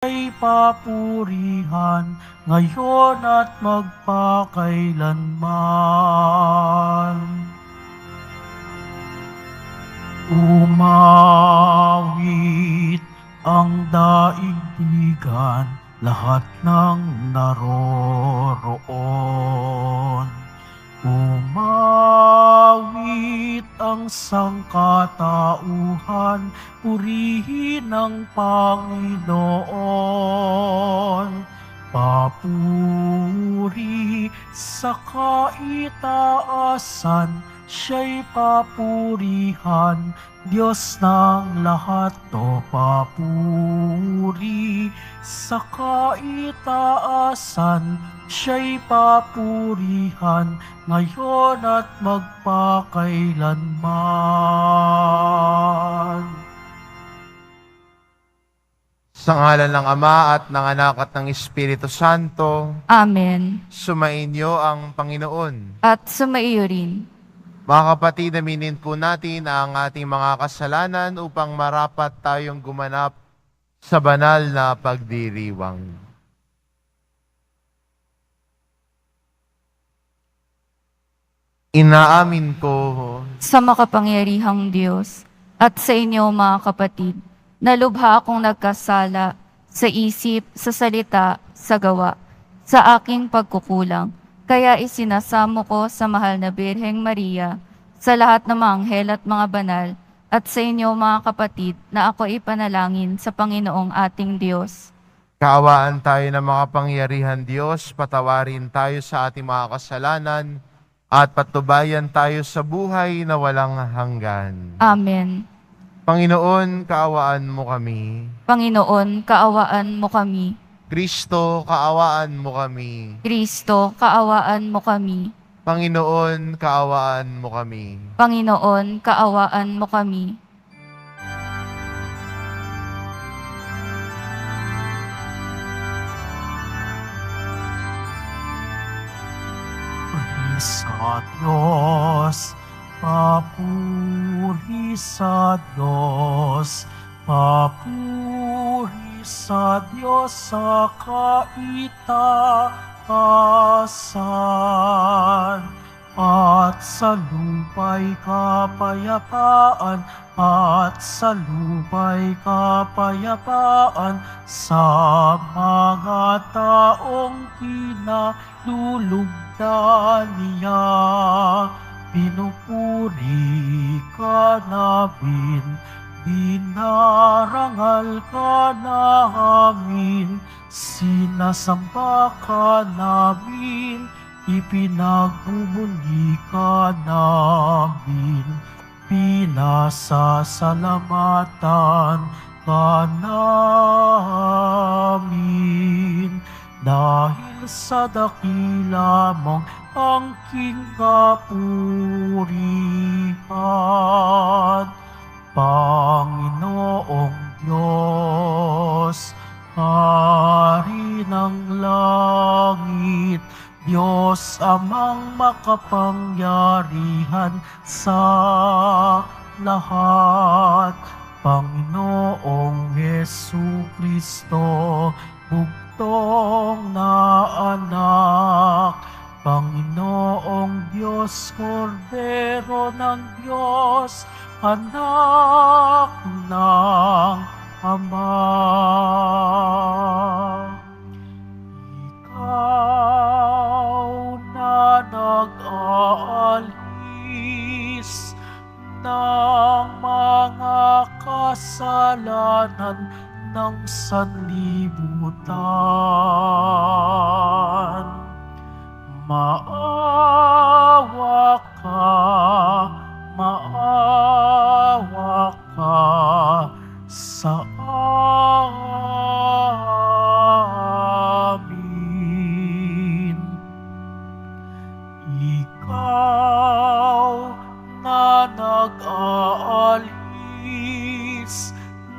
ay papurihan, ngayon at magpakailanman. Umawit ang daigdigan, lahat ng naroroon. Umawit ang sangkatauhan, purihin ang Panginoon. Papuri sa kaitaasan, siya'y papurihan, Diyos ng lahat. O papuri sa kaitaasan, siya'y papurihan, ngayon at magpakailanman. Sa ngalan ng Ama at ng Anak at ng Espiritu Santo, Amen. sumainyo ang Panginoon. At sumaiyo rin. Mga kapatid, aminin po natin ang ating mga kasalanan upang marapat tayong gumanap sa banal na pagdiriwang. Inaamin ko Sa makapangyarihang Diyos at sa inyo mga kapatid, na lubha akong nagkasala sa isip, sa salita, sa gawa, sa aking pagkukulang. Kaya isinasamo ko sa mahal na Birheng Maria, sa lahat ng mga anghel at mga banal, at sa inyo mga kapatid, na ako ipanalangin sa Panginoong ating Diyos. kaawaan tayo ng makapangyarihan Diyos, patawarin tayo sa ating mga kasalanan, at patubayan tayo sa buhay na walang hanggan. Amen. Panginoon, kaawaan mo kami. Panginoon, kaawaan mo kami. Kristo, kaawaan mo kami. Kristo, kaawaan mo kami. Panginoon, kaawaan mo kami. Panginoon, kaawaan mo kami. Papuri sa Diyos, papuri sa Diyos, papuri sa Diyos sa kaitaasan. At sa lupa'y kapayapaan, at sa lupa'y kapayapaan, sa mga taong kinalulugdan niya. Pinupuri ka namin, dinarangal ka namin, sinasamba ka namin, ipinagbubunyi ka namin, pinasasalamatan ka namin. Dahil sa dakila mong angking kapurihan, Panginoong Diyos, Hari ng langit, Diyos amang makapangyarihan sa lahat, Panginoong Jesucristo, bugtong na anak, Panginoong Diyos, Kordero ng Diyos, anak ng Ama. Ikaw na nag-aalis ng mga kasalanan ng sanlibutan. Maawa ka sa amin. Ikaw na nag-aalis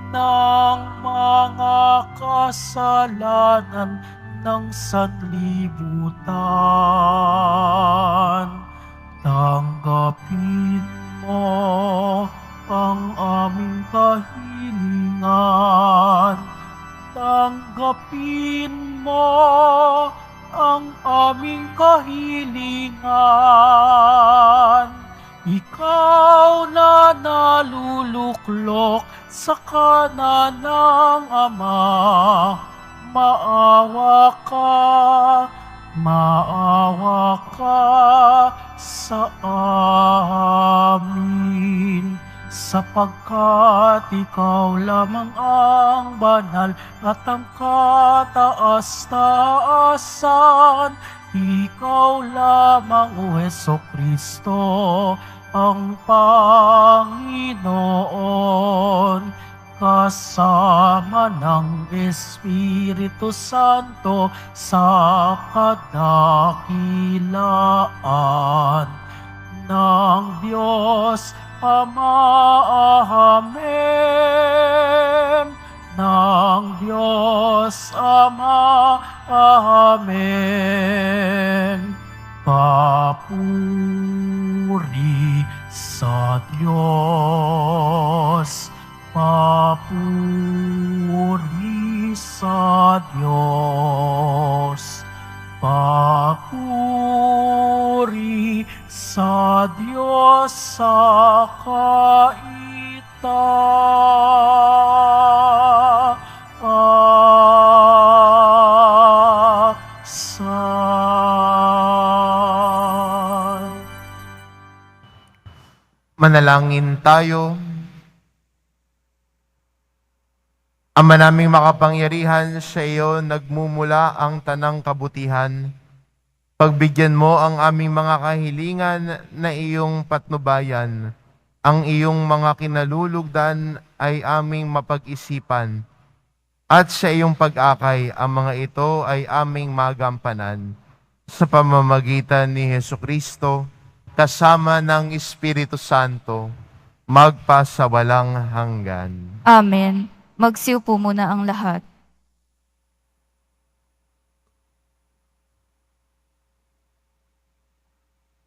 ng mga kasalanan ng sanlibutan, tanggapin mo ang aming kahilingan, Tanggapin mo ang aming kahilingan. Ikaw na naluluklok sa kanan ng Ama, maawa ka sa amin, sapagkat ikaw lamang ang banal at ang kataas-taasan. Ikaw lamang, O Hesukristo, ang Panginoon, kasama ng Espiritu Santo sa kadakilaan ng Diyos Ama. Amen. Ng Diyos Ama. Amen. Papuri sa Diyos. Papuri sa Diyos. Papuri sa Diyos sa kaitaasan. Manalangin tayo. Ama naming makapangyarihan, sa iyo nagmumula ang tanang kabutihan. Pagbigyan mo ang aming mga kahilingan na iyong patnubayan. Ang iyong mga kinalulugdan ay aming mapag-isipan. At sa iyong pag-akay, ang mga ito ay aming magampanan. Sa pamamagitan ni Hesukristo, kasama ng Espiritu Santo, magpasawalang hanggan. Amen. Magsiupo muna ang lahat.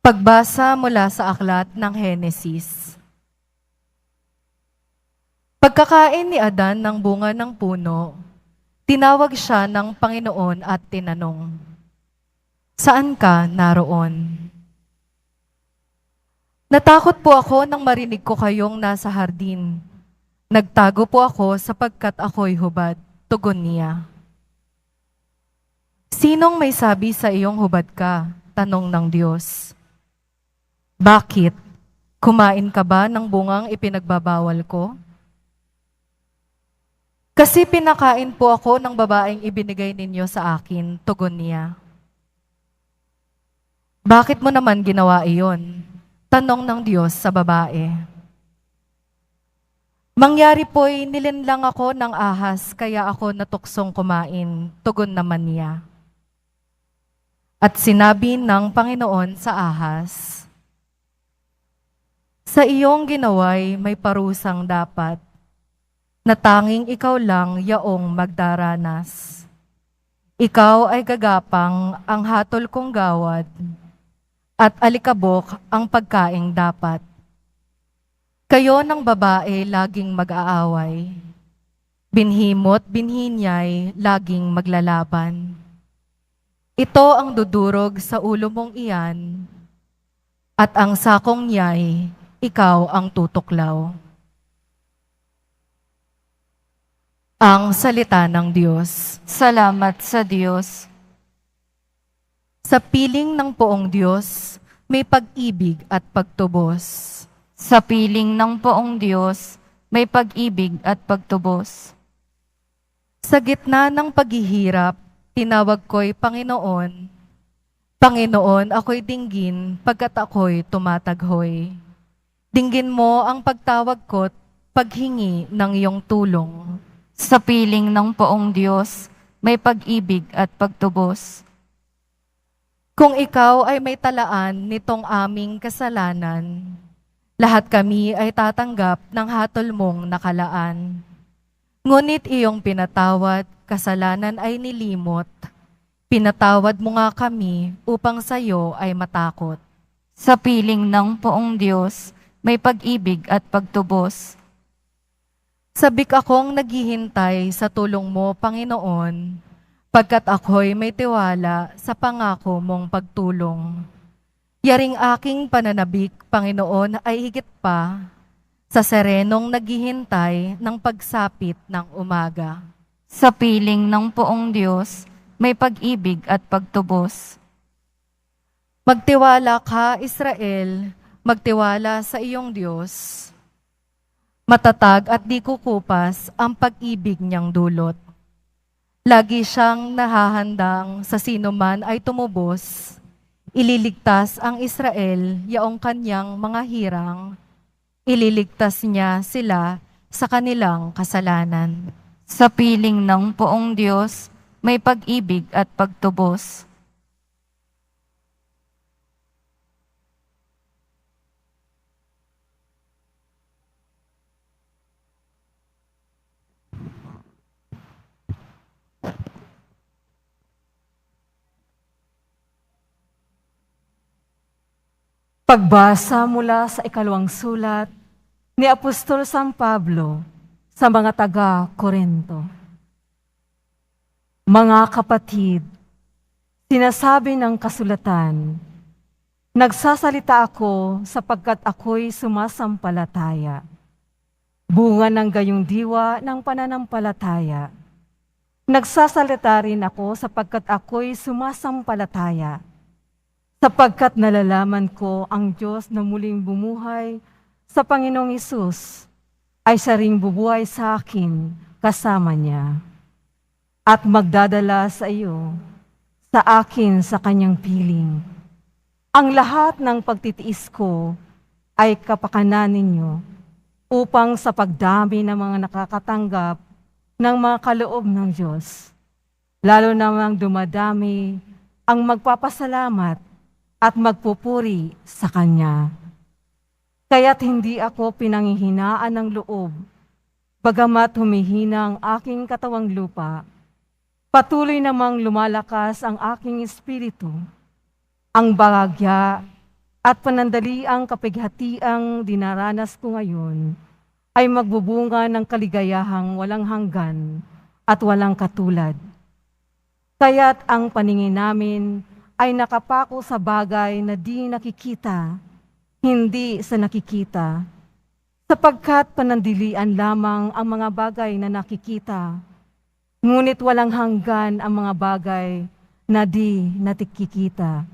Pagbasa mula sa aklat ng Henesis. Pagkakain ni Adan ng bunga ng puno, tinawag siya ng Panginoon at tinanong, "Saan ka naroon?" "Natakot po ako nang marinig ko kayong nasa hardin. Nagtago po ako sapagkat ako'y hubad," tugon niya. "Sinong may sabi sa iyong hubad ka?" tanong ng Diyos. "Bakit? Kumain ka ba ng bungang ipinagbabawal ko?" "Kasi pinakain po ako ng babaeng ibinigay ninyo sa akin," tugon niya. "Bakit mo naman ginawa iyon?" tanong ng Diyos sa babae. "Mangyari po'y nilinlang ako ng ahas kaya ako natuksong kumain," tugon naman niya. At sinabi ng Panginoon sa ahas, "Sa iyong ginaway may parusang dapat, na tanging ikaw lang yaong magdaranas. Ikaw ay gagapang ang hatol kong gawad, at alikabok ang pagkaing dapat. Kayo ng babae laging mag-aaway, binhimo't binhi niya'y laging maglalaban. Ito ang dudurog sa ulo mong iyan, at ang sakong niya'y ikaw ang tutuklaw." Ang salita ng Diyos. Salamat sa Diyos. Sa piling ng poong Diyos, may pag-ibig at pagtubos. Sa piling ng poong Diyos, may pag-ibig at pagtubos. Sa gitna ng paghihirap, tinawag ko'y Panginoon. Panginoon, ako'y dinggin pagkat ako'y tumataghoy. Dinggin mo ang pagtawag ko't paghingi ng iyong tulong. Sa piling ng poong Diyos, may pag-ibig at pagtubos. Kung ikaw ay may talaan nitong aming kasalanan, lahat kami ay tatanggap ng hatol mong nakalaan. Ngunit iyong pinatawad, kasalanan ay nilimot. Pinatawad mo nga kami upang sayo ay matakot. Sa piling ng poong Diyos, may pag-ibig at pagtubos. Sabik akong naghihintay sa tulong mo, Panginoon, pagkat ako'y may tiwala sa pangako mong pagtulong. Yaring aking pananabik, Panginoon, ay higit pa sa serenong naghihintay ng pagsapit ng umaga. Sa piling ng poong Diyos, may pag-ibig at pagtubos. Magtiwala ka, Israel, magtiwala sa iyong Diyos. Matatag at di kukupas ang pag-ibig niyang dulot. Lagi siyang nahahandang sa sino man ay tumubos. Ililigtas ang Israel, yaong kanyang mga hirang. Ililigtas niya sila sa kanilang kasalanan. Sa piling ng poong Diyos, may pag-ibig at pagtubos. Pagbasa mula sa ikalawang sulat ni Apostol San Pablo sa mga taga-Korinto. Mga kapatid, sinasabi ng kasulatan, nagsasalita ako sapagkat ako'y sumasampalataya. Bunga ng gayong diwa ng pananampalataya. Nagsasalita rin ako sapagkat ako'y sumasampalataya. Sapagkat nalalaman ko ang Diyos na muling bumuhay sa Panginoong Hesus ay siya ring bubuhay sa akin kasama niya at magdadala sa iyo, sa akin sa kanyang piling. Ang lahat ng pagtitiis ko ay kapakanan ninyo upang sa pagdami ng mga nakakatanggap ng mga kaloob ng Diyos, lalo namang dumadami ang magpapasalamat at magpupuri sa Kanya. Kaya't hindi ako pinanghihinaan ng loob, bagamat humihina ang aking katawang lupa, patuloy namang lumalakas ang aking espiritu. Ang bahagya at panandaliang kapighatiang dinaranas ko ngayon ay magbubunga ng kaligayahang walang hanggan at walang katulad. Kaya't ang paningin namin ay nakapako sa bagay na di nakikita, hindi sa nakikita, sapagkat panandilian lamang ang mga bagay na nakikita, ngunit walang hanggan ang mga bagay na di nakikita.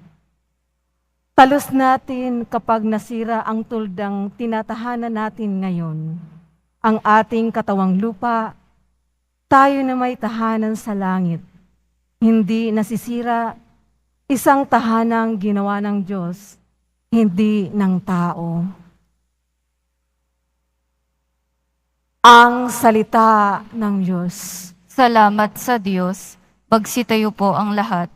Talos natin kapag nasira ang tuldang tinatahanan natin ngayon, ang ating katawang lupa, tayo na may tahanan sa langit, hindi nasisira. Isang tahanang ginawa ng Diyos, hindi ng tao. Ang salita ng Diyos. Salamat sa Diyos. Magsitayo po ang lahat.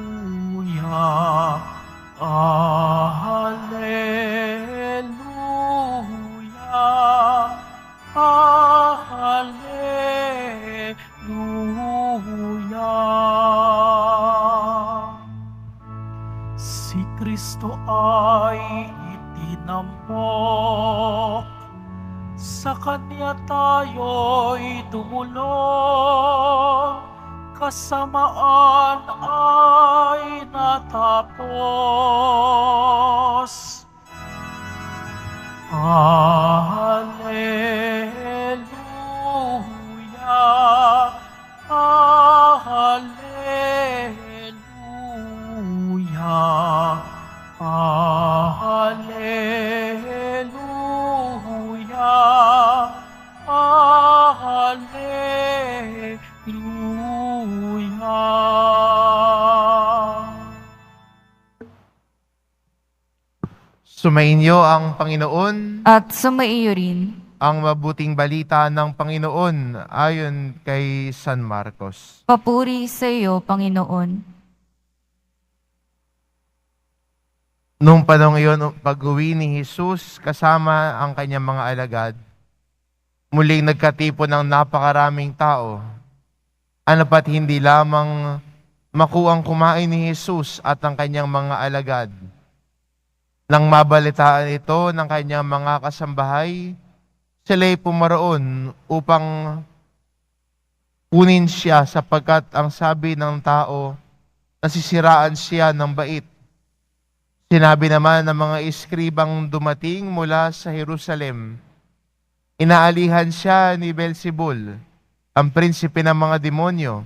Hallelujah. Hallelujah. Hallelujah. Hallelujah. Si Kristo ay itinampok, sa Kanya tayo'y tumulong, kasamaan ay natapos. Hallelujah, hallelujah, hallelujah, hallelujah. Sumainyo ang Panginoon, At sumaiyo rin. ang mabuting balita ng Panginoon ayon kay San Marcos. Papuri sa iyo, Panginoon. Nung panahon iyon, pag-uwi ni Jesus kasama ang kanyang mga alagad, muling nagkatipon ng napakaraming tao. Ano pat hindi lamang makuang kumain ni Jesus at ang kanyang mga alagad. Nang mabalitaan ito ng kanyang mga kasambahay, sila'y pumaroon upang kunin siya sapagkat ang sabi ng tao, nasisiraan siya ng bait. Sinabi naman ng mga iskribang dumating mula sa Jerusalem, inaalihan siya ni Beelzebul, ang prinsipe ng mga demonyo.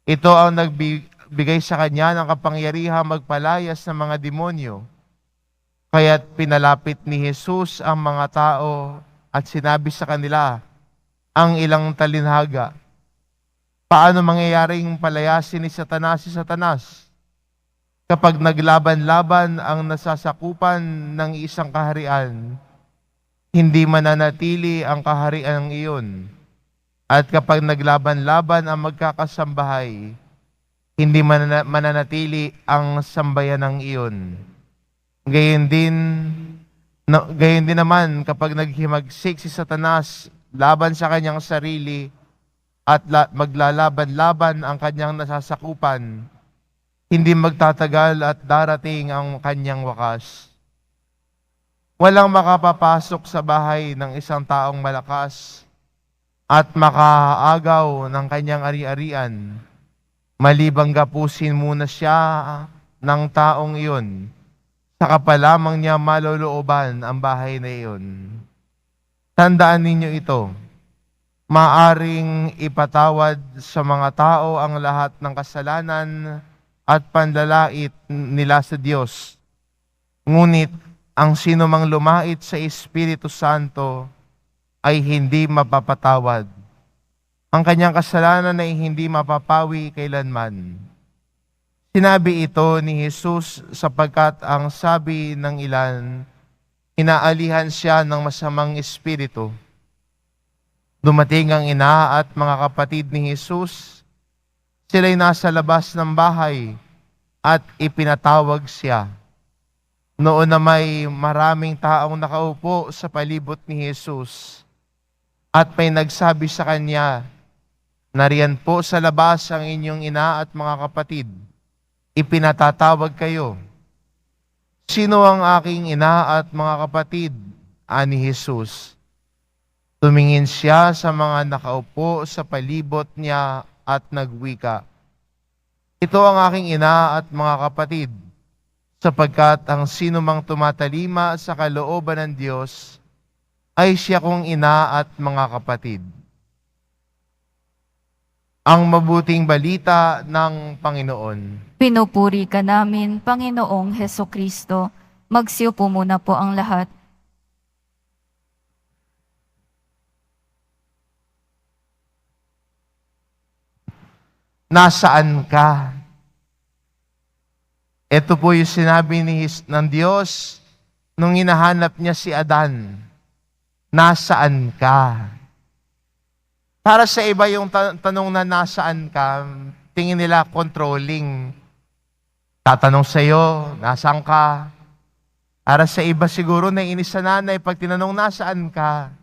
Ito ang nagbigay sa kanya ng kapangyarihang magpalayas ng mga demonyo. Kaya't pinalapit ni Jesus ang mga tao at sinabi sa kanila ang ilang talinhaga. Paano mangyayaring palayasin ni Satanas si Satanas? Kapag naglaban-laban ang nasasakupan ng isang kaharian, hindi mananatili ang kaharian iyon. At kapag naglaban-laban ang magkakasambahay, hindi mananatili ang sambayanang iyon. Gayon din naman kapag naghimagsik si Satanas laban sa kanyang sarili at maglalaban-laban ang kanyang nasasakupan, hindi magtatagal at darating ang kanyang wakas. Walang makapapasok sa bahay ng isang taong malakas at makaagaw ng kanyang ari-arian, malibang gapusin muna siya ng taong iyon, saka pa lamang niya malolooban ang bahay na iyon. Tandaan ninyo ito, maaring ipatawad sa mga tao ang lahat ng kasalanan at panlalait nila sa Diyos. Ngunit ang sinumang lumait sa Espiritu Santo ay hindi mapapatawad. Ang kanyang kasalanan ay hindi mapapawi kailanman. Sinabi ito ni Jesus sapagkat ang sabi ng ilan, inaalihan siya ng masamang espiritu. Dumating ang ina at mga kapatid ni Jesus. Sila'y nasa labas ng bahay at ipinatawag siya. Noon na may maraming taong nakaupo sa palibot ni Jesus at may nagsabi sa kanya, nariyan po sa labas ang inyong ina at mga kapatid. Ipinatatawag kayo. Sino ang aking ina at mga kapatid? Ani Jesus. Tumingin siya sa mga nakaupo sa palibot niya at nagwika, ito ang aking ina at mga kapatid, sapagkat ang sino mang tumatalima sa kalooban ng Diyos ay siya kong ina at mga kapatid. Ang mabuting balita ng Panginoon. Pinupuri ka namin, Panginoong Hesukristo. Magsiupo muna po ang lahat. Nasaan ka? Ito po yung sinabi ng Diyos nung hinahanap niya si Adan. Nasaan ka? Para sa iba yung tanong na nasaan ka, tingin nila controlling. Tatanong sa'yo, nasaan ka? Para sa iba siguro naiinis sa nanay pag tinanong nasaan ka.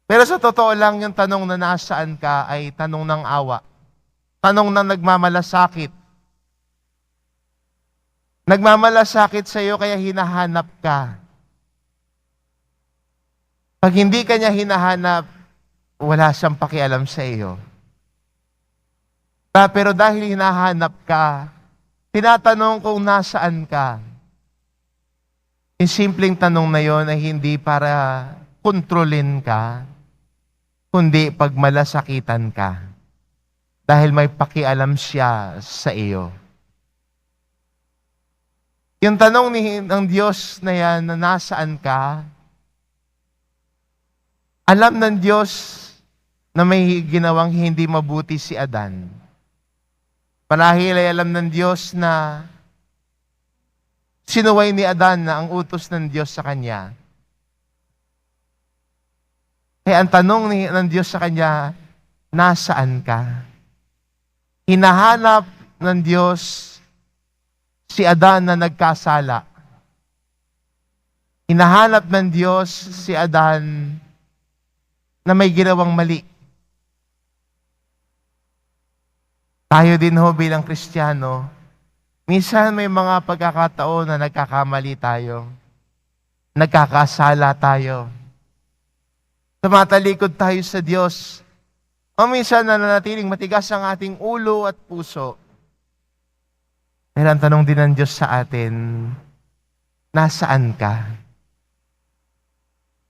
Pero sa totoo lang yung tanong na nasaan ka ay tanong ng awa. Tanong na nagmamalasakit. Nagmamalasakit sa iyo kaya hinahanap ka. Pag hindi ka niya hinahanap, wala siyang pakialam sa iyo. Pero dahil hinahanap ka, tinatanong kung nasaan ka. Yung simpleng tanong na yon ay hindi para kontrolin ka, kundi pagmalasakitan ka. Dahil may pakialam siya sa iyo. Yung tanong ng Diyos na yan, na nasaan ka, alam ng Diyos na may ginawang hindi mabuti si Adan. Marahil ay alam ng Diyos na sinuway ni Adan na ang utos ng Diyos sa kanya. Kaya ang tanong ng Diyos sa kanya, nasaan ka? Hinahanap ng Diyos si Adan na nagkasala. Hinahanap ng Diyos si Adan na may ginawang mali. Tayo din ho bilang Kristiyano, minsan may mga pagkakataon na nagkakamali tayo. Nagkakasala tayo. Tumatalikod tayo sa Diyos. O minsan nananatiling matigas ang ating ulo at puso. Pero ang tanong din ng Diyos sa atin, nasaan ka?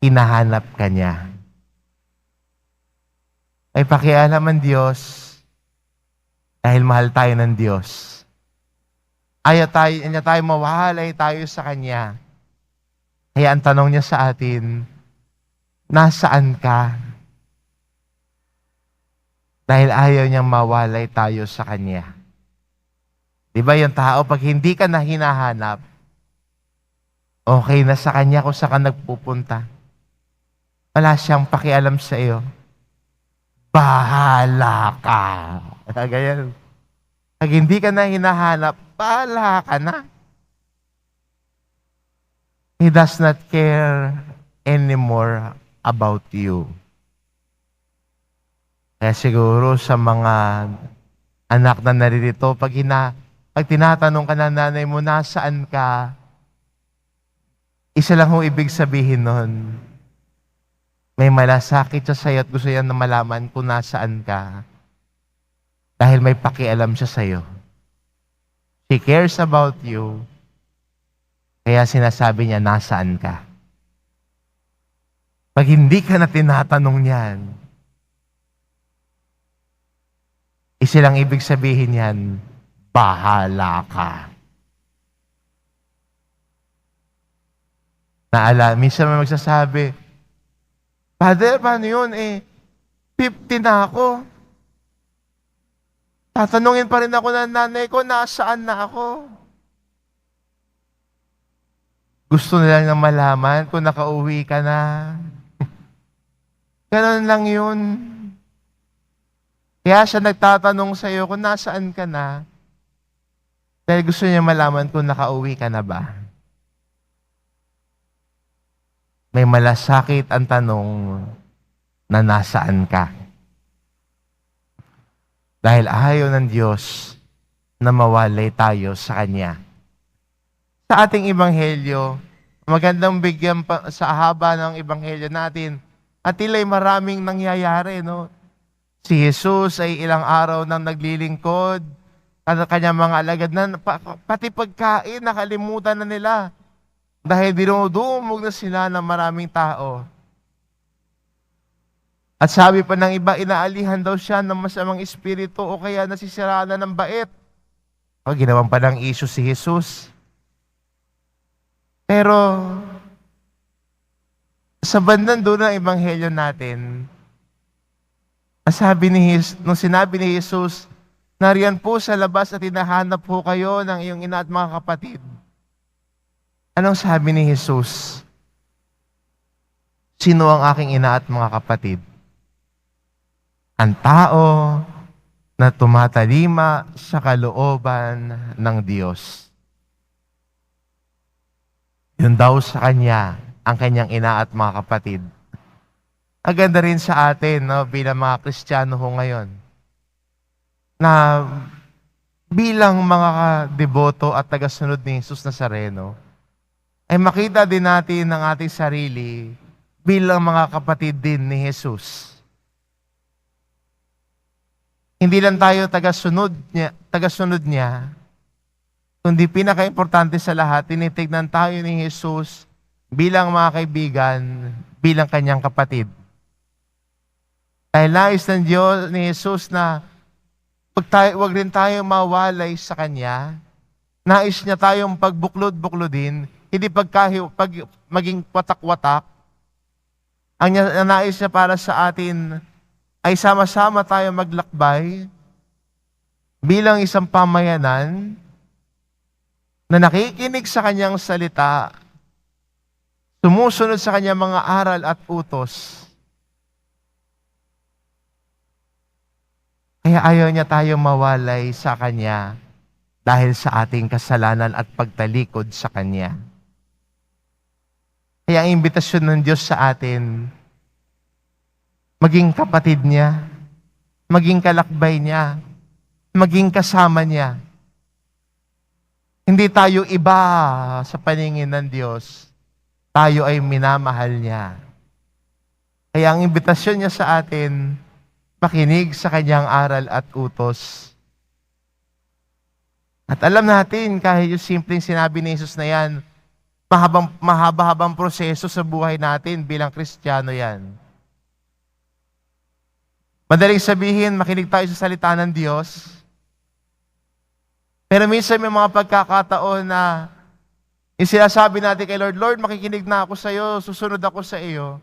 Hinahanap ka niya. Ay pakialam ang Diyos dahil mahal tayo ng Diyos. Ayaw tayo mawahalay tayo sa Kanya. Kaya ang tanong niya sa atin, nasaan ka? Dahil ayaw niyang mawalay tayo sa Kanya. Di ba yung tao, pag hindi ka na hinahanap, okay na sa Kanya kung saan ka nagpupunta. Wala siyang pakialam sa iyo. Bahala ka. Ganyan. Pag hindi ka na hinahanap, bahala ka na. He does not care anymore about you. Kaya siguro sa mga anak na naririto, pag tinatanong ka ng nanay mo, nasaan ka? Isa lang ho ibig sabihin nun. May malasakit siya sa'yo at gusto niya na malaman kung nasaan ka. Dahil may pakialam siya sa'yo. She cares about you. Kaya sinasabi niya, nasaan ka? Pag hindi ka na tinatanong niyan, isilang ibig sabihin yan, bahala ka. Minsan may magsasabi, Father, paano yun? 50 na ako. Tatanungin pa rin ako ng nanay ko, nasaan na ako? Gusto nila na malaman kung nakauwi ka na. Ganon lang yun. Kaya siya nagtatanong sa iyo kung nasaan ka na. Dahil gusto niya malaman kung nakauwi ka na ba. May malasakit ang tanong na nasaan ka. Dahil ayaw ng Diyos na mawalay tayo sa Kanya. Sa ating ebanghelyo, magandang bigyan sa haba ng ebanghelyo natin, at tila'y maraming nangyayari, no? Si Jesus ay ilang araw nang naglilingkod, at kanyang mga alagad na pati pagkain nakalimutan na nila. Dahil dinudumog na sila ng maraming tao. At sabi pa ng iba, inaalihan daw siya ng masamang espiritu o kaya nasisiraan na ng bait. O, ginawan pa ng issue si Jesus. Pero, sa bandang doon ng ebanghelyo natin, nung sinabi ni Jesus, nariyan po sa labas at hinahanap po kayo ng iyong ina at mga kapatid. Anong sabi ni Jesus? Sino ang aking ina at mga kapatid? Ang tao na tumatalima sa kalooban ng Diyos. Yun daw sa Kanya, ang Kanyang ina at mga kapatid. Ang ganda rin sa atin, no, bilang mga Kristiyano ho ngayon, na bilang mga deboto at tagasunod ni Jesus Nazareno, ay makita din natin ang ating sarili bilang mga kapatid din ni Jesus. Hindi lang tayo tagasunod niya, kundi pinaka-importante sa lahat, tinitignan tayo ni Jesus bilang mga kaibigan, bilang kanyang kapatid. Dahil nais ng Diyos ni Jesus na wag rin tayo mawalay sa Kanya, nais niya tayong pagbuklod-buklodin, hindi maging watak-watak. Ang nais niya para sa atin ay sama-sama tayo maglakbay bilang isang pamayanan na nakikinig sa Kanyang salita, sumusunod sa Kanyang mga aral at utos. Kaya ayaw niya tayong mawalay sa Kanya dahil sa ating kasalanan at pagtalikod sa Kanya. Kaya ang imbitasyon ng Diyos sa atin, maging kapatid niya, maging kalakbay niya, maging kasama niya. Hindi tayo iba sa paningin ng Diyos. Tayo ay minamahal niya. Kaya ang imbitasyon niya sa atin, makinig sa kanyang aral at utos. At alam natin, kahit yung simpleng sinabi ni Jesus na yan, mahaba-habang proseso sa buhay natin bilang Kristiyano yan. Madaling sabihin, makinig tayo sa salita ng Diyos. Pero minsan may mga pagkakataon na yung sinasabi natin kay Lord, Lord, makikinig na ako sa iyo, susunod ako sa iyo.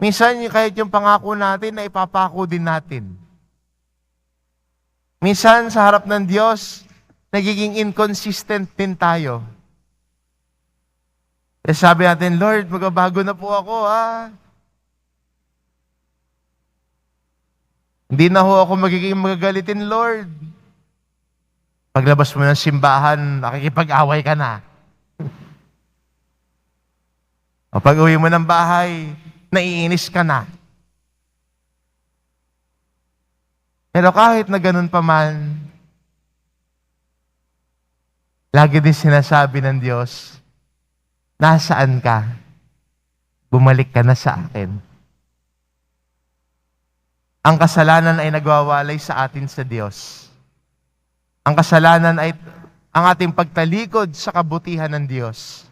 Minsan, kahit yung pangako natin, na ipapako din natin. Minsan, sa harap ng Diyos, nagiging inconsistent din tayo. Eh, sabi natin, Lord, magbabago na po ako, ha? Hindi na ho ako magiging magagalitin, Lord. Paglabas mo ng simbahan, nakikipag-away ka na. O pag uwi mo ng bahay, naiinis ka na. Pero kahit na ganun pa man, lagi din sinasabi ng Diyos, nasaan ka? Bumalik ka na sa akin. Ang kasalanan ay nagwawalay sa atin sa Diyos. Ang kasalanan ay ang ating pagtalikod sa kabutihan ng Diyos.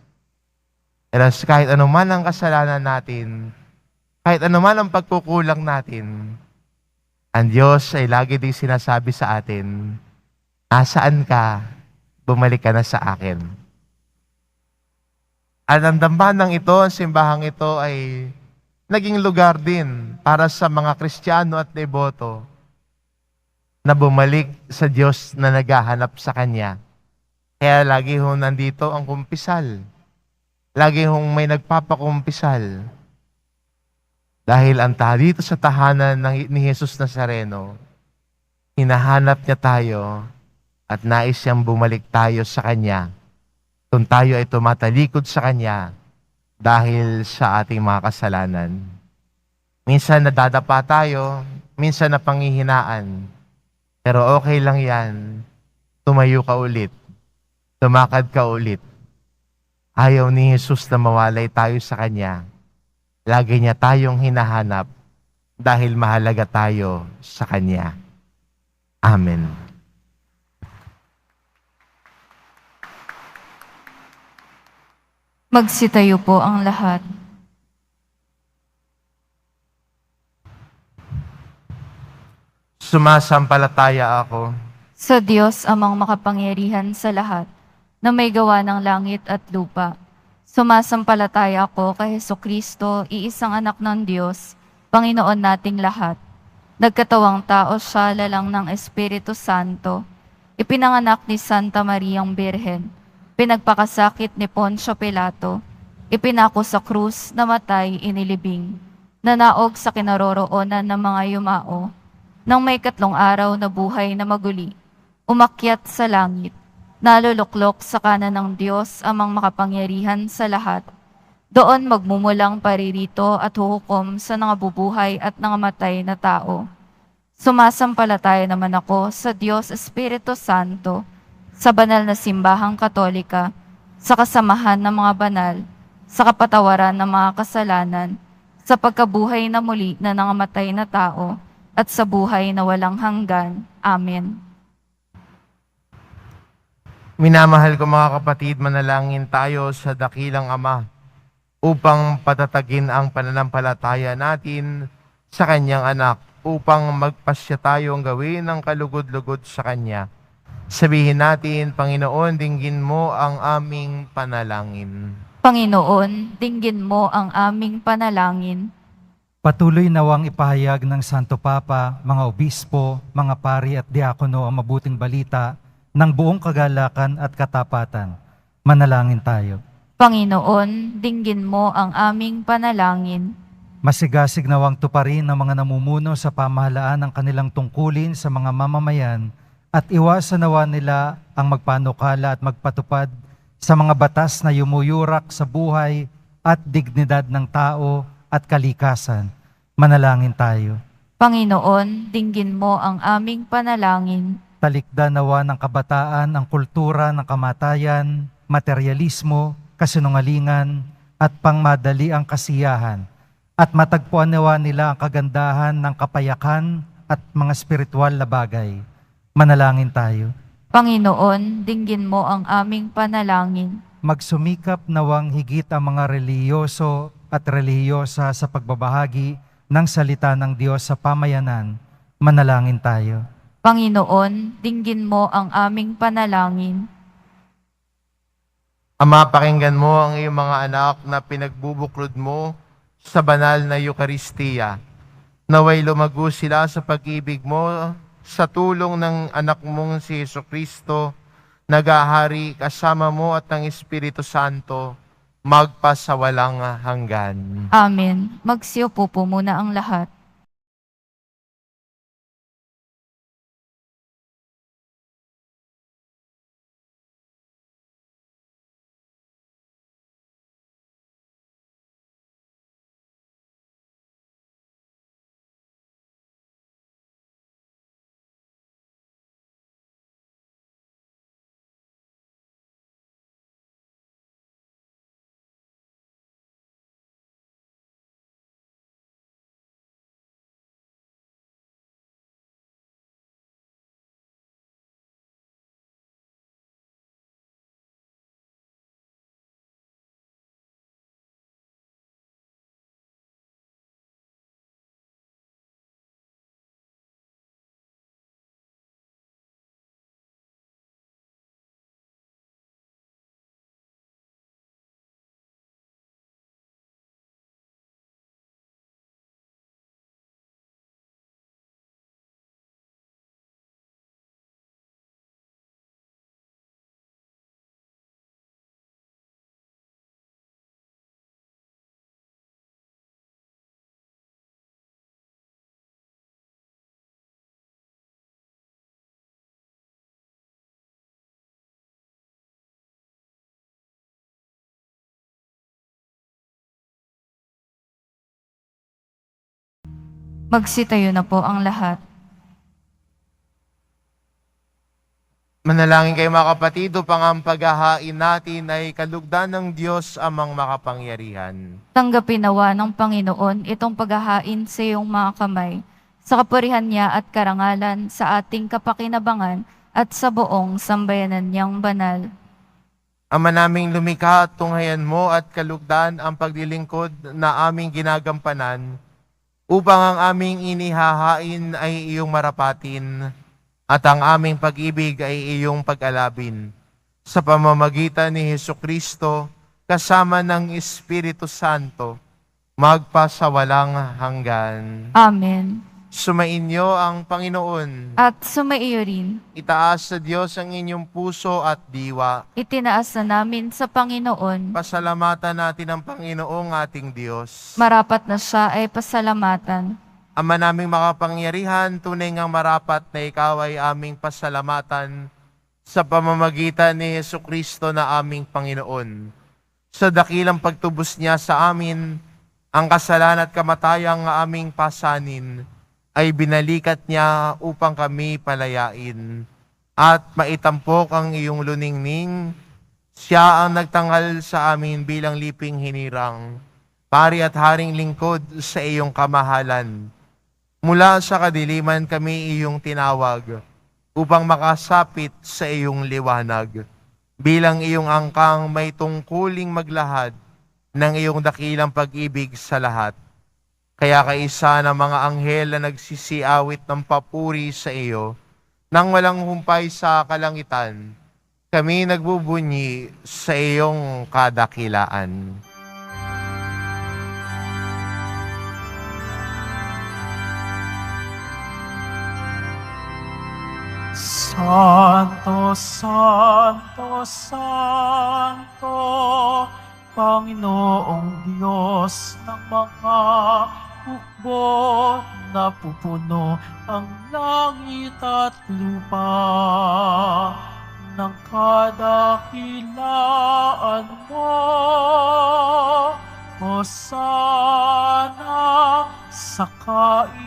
Pero kahit anuman ang kasalanan natin, kahit anuman ang pagkukulang natin, ang Diyos ay lagi din sinasabi sa atin, nasaan ka? Bumalik ka na sa akin. At ang dambanang ito, ang simbahang ito ay naging lugar din para sa mga Kristiyano at deboto na bumalik sa Diyos na naghahanap sa Kanya. Kaya lagi hong nandito ang kumpisal. Lagi hong may nagpapakumpisal. Dahil ang dito sa tahanan ni Jesus Nazareno, hinahanap niya tayo at nais siyang bumalik tayo sa Kanya kung tayo ay tumatalikod sa Kanya dahil sa ating mga kasalanan. Minsan nadadapa tayo, minsan napanghihinaan, pero okay lang yan. Tumayo ka ulit, tumakad ka ulit. Ayaw ni Jesus na mawalay tayo sa Kanya. Lagi niya tayong hinahanap dahil mahalaga tayo sa Kanya. Amen. Magsitayo po ang lahat. Sumasampalataya ako Sa Diyos amang makapangyarihan sa lahat, na may gawa ng langit at lupa. Sumasampalataya ako kay Jesucristo, iisang anak ng Diyos, Panginoon nating lahat. Nagkatawang tao siya lalang ng Espiritu Santo. Ipinanganak ni Santa Mariang Birhen. Pinagpakasakit ni Poncio Pilato. Ipinako sa krus, namatay, inilibing. Nanaog sa kinaroroonan ng mga yumao. Nang may 3 araw na buhay na maguli, umakyat sa langit. Naluluklok sa kanan ng Diyos amang makapangyarihan sa lahat. Doon magmumulang paririto at huhukom sa nangabubuhay at nangamatay na tao. Sumasampalataya naman ako sa Diyos Espiritu Santo, sa banal na simbahang katolika, sa kasamahan ng mga banal, sa kapatawaran ng mga kasalanan, sa pagkabuhay na muli na nangamatay na tao, at sa buhay na walang hanggan. Amen. Minamahal ko mga kapatid, manalangin tayo sa dakilang Ama upang patatagin ang pananampalataya natin sa Kanyang anak, upang magpasya tayong gawin ng kalugod-lugod sa Kanya. Sabihin natin, Panginoon, dinggin mo ang aming panalangin. Panginoon, dinggin mo ang aming panalangin. Patuloy nawang ipahayag ng Santo Papa, mga obispo, mga pari at diakono ang mabuting balita ng buong kagalakan at katapatan. Manalangin tayo. Panginoon, dinggin mo ang aming panalangin. Masigasig nawang tuparin ng mga namumuno sa pamahalaan ng kanilang tungkulin sa mga mamamayan at iwasan nawa nila ang magpanukala at magpatupad sa mga batas na yumuyurak sa buhay at dignidad ng tao at kalikasan. Manalangin tayo. Panginoon, dinggin mo ang aming panalangin. Talikda nawa ng kabataan ang kultura ng kamatayan, materialismo, kasinungalingan, at pangmadali ang kasiyahan, at matagpuan nawa nila ang kagandahan ng kapayakan at mga spiritual na bagay. Manalangin tayo. Panginoon, dinggin mo ang aming panalangin. Magsumikap nawang higit ang mga relihiyoso at relihiyosa sa pagbabahagi ng salita ng Diyos sa pamayanan. Manalangin tayo. Panginoon, dinggin mo ang aming panalangin. Ama, pakinggan mo ang iyong mga anak na pinagbubuklod mo sa banal na Eukaristiya. Naway lumago sila sa pag-ibig mo sa tulong ng anak mong si Jesucristo, nagahari kasama mo at ng Espiritu Santo, magpasawalang hanggan. Amen. Magsiupo po muna ang lahat. Magsitayo na po ang lahat. Manalangin kayo mga kapatid, upang ang paghahain natin ay kalugdan ng Diyos amang makapangyarihan. Tanggapin nawa ng Panginoon itong paghahain sa iyong mga kamay, sa kapurihan niya at karangalan, sa ating kapakinabangan at sa buong sambayanan niyang banal. Ama naming lumikha at tunghayan mo at kalugdan ang paglilingkod na aming ginagampanan, upang ang aming inihahain ay iyong marapatin, at ang aming pag-ibig ay iyong pag-alabin. Sa pamamagitan ni Jesucristo, kasama ng Espiritu Santo, magpasawalang hanggan. Amen. Sumainyo ang Panginoon. At sumaiyo rin, Itaas sa Diyos ang inyong puso at diwa. itinaas na namin sa Panginoon. Pasalamatan natin ang Panginoong ating Diyos. Marapat na siya ay pasalamatan. Ama naming makapangyarihan, tunay ngang marapat na ikaw ay aming pasalamatan sa pamamagitan ni Jesucristo na aming Panginoon. Sa dakilang pagtubos niya sa amin, ang kasalanan at kamatayang aming pasanin ay binalikat niya upang kami palayain. At maitampok ang iyong luningning, siya ang nagtanghal sa amin bilang liping hinirang, pari at haring lingkod sa iyong kamahalan. Mula sa kadiliman kami iyong tinawag, upang makasapit sa iyong liwanag. Bilang iyong angkang may tungkuling maglahad ng iyong dakilang pag-ibig sa lahat. Kaya kaisa ng mga anghel na nagsisiawit ng papuri sa iyo, nang walang humpay sa kalangitan, kami nagbubunyi sa iyong kadakilaan. Santo, Santo, Santo, Panginoong Diyos ng mga hukbo na pupuno ang langit at lupa ng kadakilaan mo. Hosana sa kaitaasan,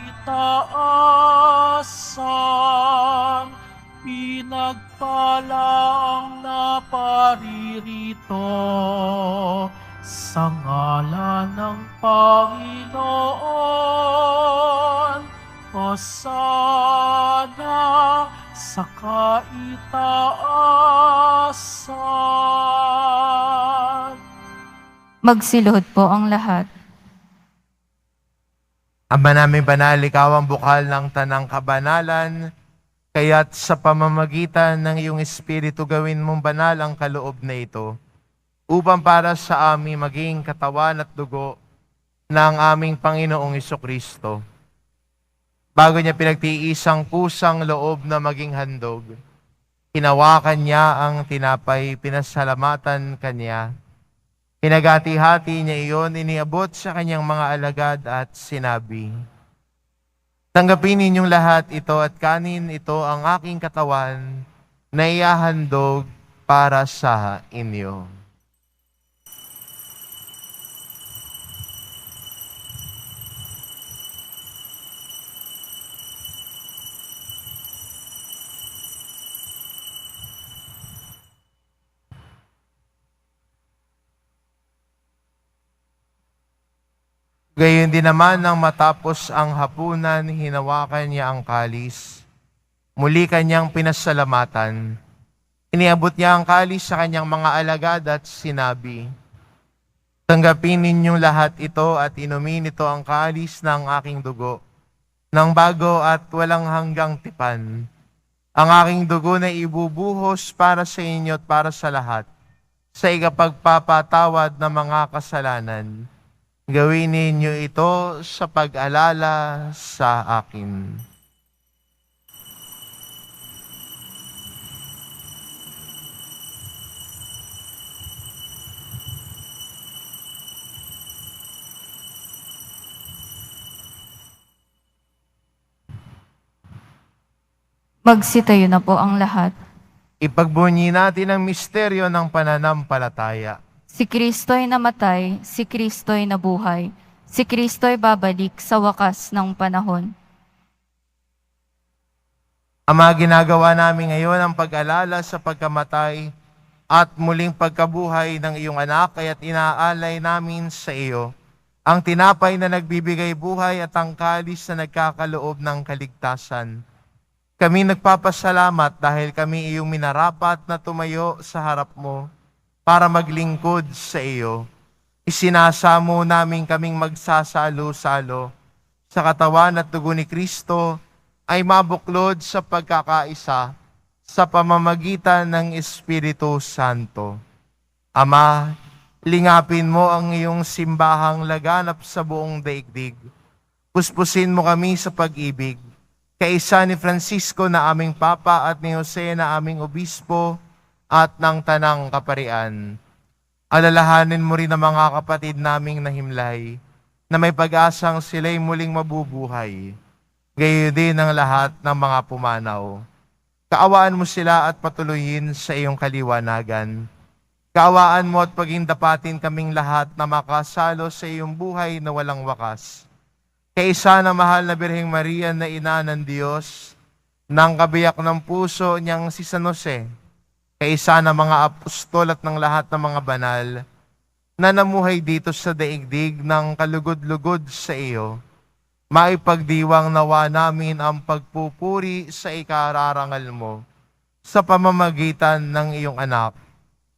pinagpala ang naparirito sa ngalan ng Panginoon. Hosana sa kaitaasan. Magsilod po ang lahat. Ama naming banal, ikaw ang bukal ng tanang kabanalan, kaya't sa pamamagitan ng iyong Espiritu gawin mong banal ang kaloob na ito, upang para sa amin maging katawan at dugo ng aming Panginoong Jesucristo. Bago niya pinagtiisang kusang loob na maging handog, hinawakan niya ang tinapay, pinasalamatan kanya. Pinagati-hati niya iyon, iniabot sa kanyang mga alagad at sinabi, "Tanggapin ninyong lahat ito at kanin ito ang aking katawan na ihahandog para sa inyo." Gayon din naman nang matapos ang hapunan, hinawakan niya ang kalis. Muli kanyang pinasalamatan. Iniabot niya ang kalis sa kanyang mga alagad at sinabi, "Tanggapin ninyong lahat ito at inumin ito ang kalis ng aking dugo, ng bago at walang hanggang tipan. Ang aking dugo na ibubuhos para sa inyo at para sa lahat, sa ikapagpapatawad ng mga kasalanan. Gawin ninyo ito sa pag-alala sa akin." Magsitayo na po ang lahat. Ipagbunyi natin ang misteryo ng pananampalataya. Si Kristo'y namatay, si Kristo'y nabuhay, si Kristo'y babalik sa wakas ng panahon. Ama, ginagawa namin ngayon ang pag-alala sa pagkamatay at muling pagkabuhay ng iyong anak, kaya't inaalay namin sa iyo ang tinapay na nagbibigay buhay at ang kalis na nagkakaloob ng kaligtasan. Kami nagpapasalamat dahil kami iyong minarapat na tumayo sa harap mo para maglingkod sa iyo. Isinasamo namin kaming magsasalo-salo sa katawan at dugo ni Kristo ay mabuklod sa pagkakaisa sa pamamagitan ng Espiritu Santo. Ama, lingapin mo ang iyong simbahang laganap sa buong daigdig. Puspusin mo kami sa pag-ibig, kaisa ni Francisco na aming Papa at ni Jose na aming Obispo, at ng tanang kaparian. Alalahanin mo rin ang mga kapatid naming nahimlay, na may pag-asang sila'y muling mabubuhay. Gayon din ang lahat ng mga pumanaw. Kaawaan mo sila at patuloyin sa iyong kaliwanagan. Kaawaan mo at pagindapatin kaming lahat na makasalo sa iyong buhay na walang wakas. Kaisa na mahal na Birheng Maria na ina ng Diyos, ng kabiyak ng puso niyang si San Jose, kaisa ng mga apostol at ng lahat ng mga banal na namuhay dito sa daigdig ng kalugod-lugod sa iyo, maipagdiwang nawa namin ang pagpupuri sa ikararangal mo sa pamamagitan ng iyong anak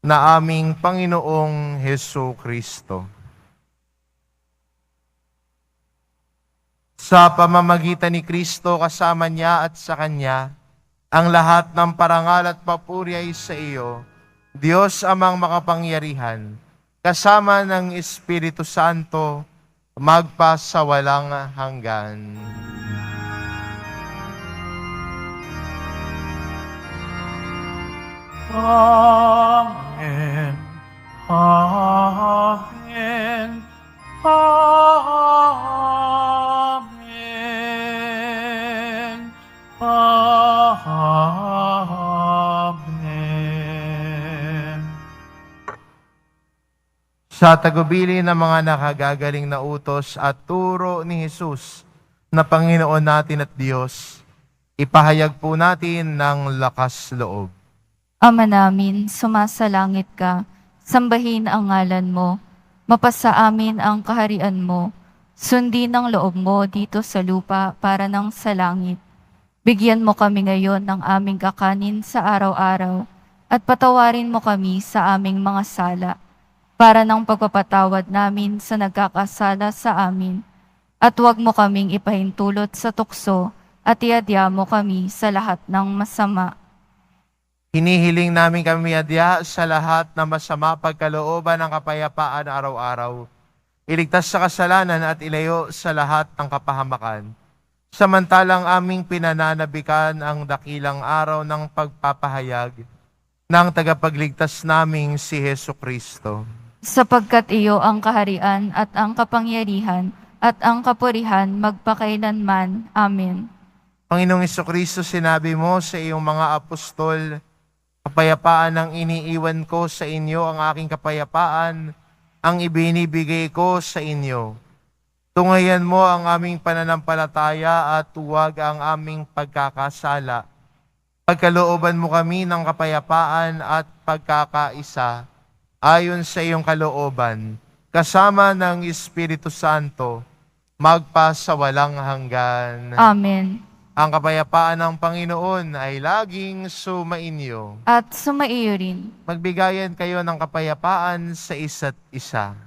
na aming Panginoong Jesucristo. Sa pamamagitan ni Kristo, kasama niya at sa Kanya, ang lahat ng parangal at papuri ay sa iyo, Diyos amang makapangyarihan, kasama ng Espiritu Santo, magpa sa walang hanggan. Amen. Amen. Amen. Amen. Sa tagubili ng mga nakagagaling na utos at turo ni Jesus na Panginoon natin at Diyos, ipahayag po natin ng lakas loob. Ama namin, sumasalangit ka, sambahin ang ngalan mo, mapasa amin ang kaharian mo, sundin ang loob mo dito sa lupa para ng sa langit. Bigyan mo kami ngayon ng aming kakanin sa araw-araw at patawarin mo kami sa aming mga sala para ng pagpapatawad namin sa nagkakasala sa amin. At huwag mo kaming ipahintulot sa tukso at iadya mo kami sa lahat ng masama. Hinihiling namin kami adya sa lahat na masama pagkalooban ng kapayapaan araw-araw. Iligtas sa kasalanan at ilayo sa lahat ng kapahamakan. Samantalang aming pinananabikan ang dakilang araw ng pagpapahayag ng tagapagligtas naming si Hesu Kristo. Sapagkat iyo ang kaharian at ang kapangyarihan at ang kapurihan magpakailanman. Amen. Panginoong Kristo, sinabi mo sa iyong mga apostol, kapayapaan ang iniiwan ko sa inyo, ang aking kapayapaan ang ibinibigay ko sa inyo. Tungayan mo ang aming pananampalataya at huwag ang aming pagkakasala. Pagkalooban mo kami ng kapayapaan at pagkakaisa ayon sa iyong kalooban, kasama ng Espiritu Santo, magpasawalang hanggan. Amen. Ang kapayapaan ng Panginoon ay laging sumainyo. At sumaiyo rin. Magbigayan kayo ng kapayapaan sa isa't isa.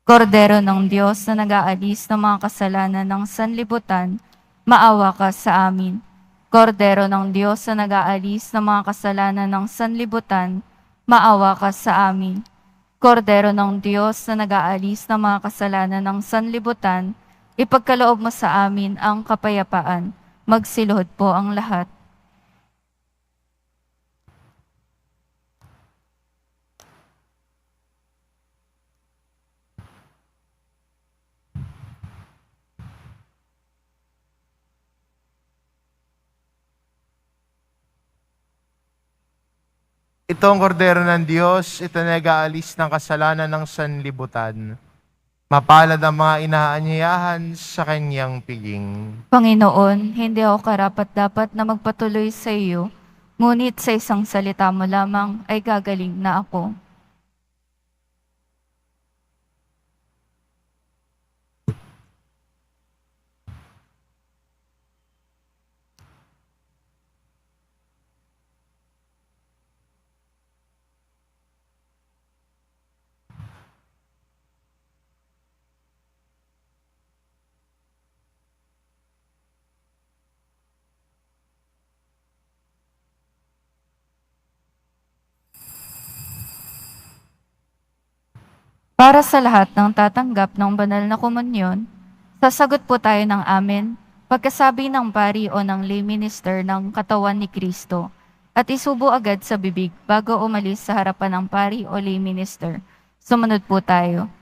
Kordero ng Diyos na nag-aalis ng mga kasalanan ng sanlibutan, maawa ka sa amin. Kordero ng Diyos na nag-aalis ng mga kasalanan ng sanlibutan, maawa ka sa amin. Kordero ng Diyos na nag-aalis ng mga kasalanan ng sanlibutan, ipagkaloob mo sa amin ang kapayapaan. Magsiluhod po ang lahat. Ito ang kordero ng Diyos, ito nag-aalis ng kasalanan ng sanlibutan. Mapalad ang mga inaanyayahan sa kanyang piging. Panginoon, hindi ako karapat-dapat na magpatuloy sa iyo, ngunit sa isang salita mo lamang ay gagaling na ako. Para sa lahat ng tatanggap ng banal na komunyon, sasagot po tayo ng amen pagkasabi ng pari o ng lay minister ng katawan ni Kristo at isubo agad sa bibig bago umalis sa harapan ng pari o lay minister. Sumunod po tayo.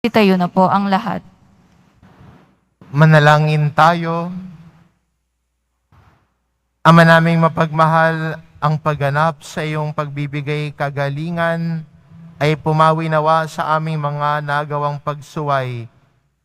Itayo na po ang lahat. Manalangin tayo. Ama naming mapagmahal, ang pagganap sa iyong pagbibigay kagalingan ay pumawi nawa sa aming mga nagawang pagsuway,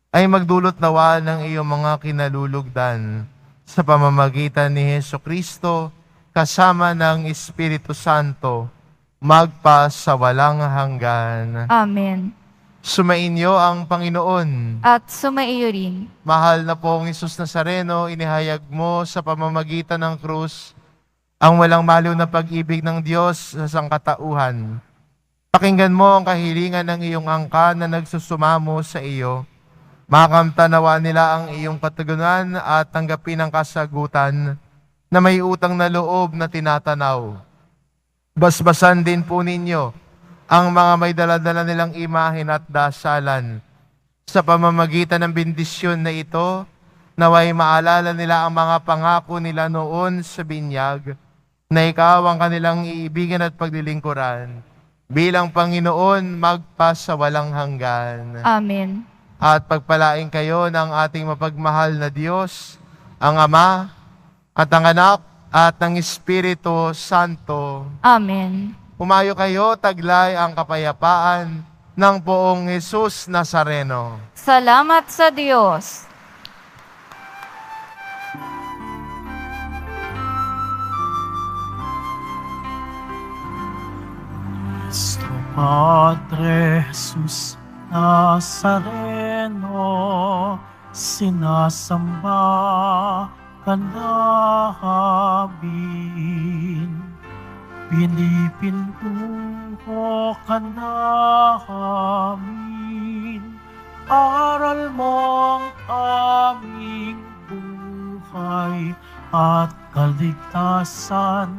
ay magdulot nawa ng iyong mga kinalulugdan sa pamamagitan ni Hesukristo kasama ng Espiritu Santo, magpa sa walang hanggan. Amen. Sumainyo ang Panginoon. At sumaiyo rin. Mahal na pong Isus Nazareno, inihayag mo sa pamamagitan ng krus ang walang maliw na pag-ibig ng Diyos sa sangkatauhan. Pakinggan mo ang kahilingan ng iyong angkan na nagsusumamo sa iyo. Makamtanawa nila ang iyong katugunan at tanggapin ang kasagutan na may utang na loob na tinatanaw. Basbasan din po ninyo ang mga may daladala nilang imahen at dasalan. Sa pamamagitan ng bendisyon na ito, naway maalala nila ang mga pangako nila noon sa binyag, na ikaw ang kanilang iibigan at paglilingkuran. Bilang Panginoon, magpa sa walang hanggan. Amen. At pagpalain kayo ng ating mapagmahal na Diyos, ang Ama, at ang Anak, at ng Espiritu Santo. Amen. Humayo kayo, taglay ang kapayapaan ng poong Jesus Nazareno. Salamat sa Diyos. Nuestro Padre Jesus Nazareno, sinasamba ka namin. Pinipintuho ka namin, aral mong aming buhay at kaligtasan.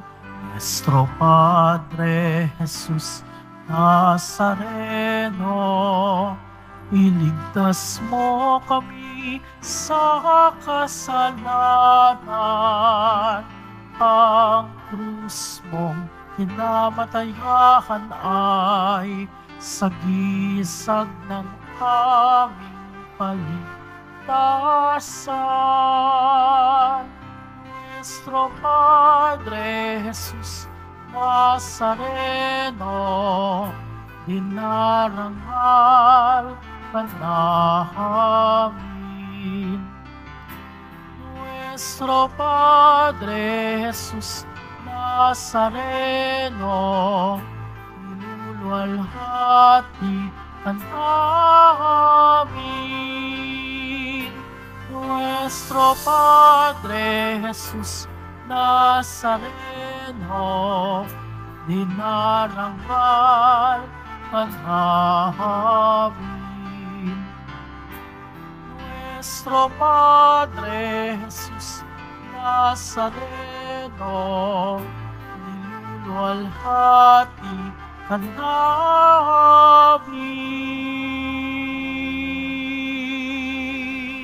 Nuestro Padre Jesus Nazareno, iligtas mo kami sa kasalanan. Ang krus mong kinamatayan ay sagisag ng aming paligtasan. Nuestro Padre Jesus Nazareno, dinarangal ka namin. Nuestro Padre Jesus Nazareno, niluluwalhati ka namin. Nuestro Padre Jesus Nazareno, dinarangal ka namin. Nuestro Padre Jesus Nazareno, niluluwalhati ka namin.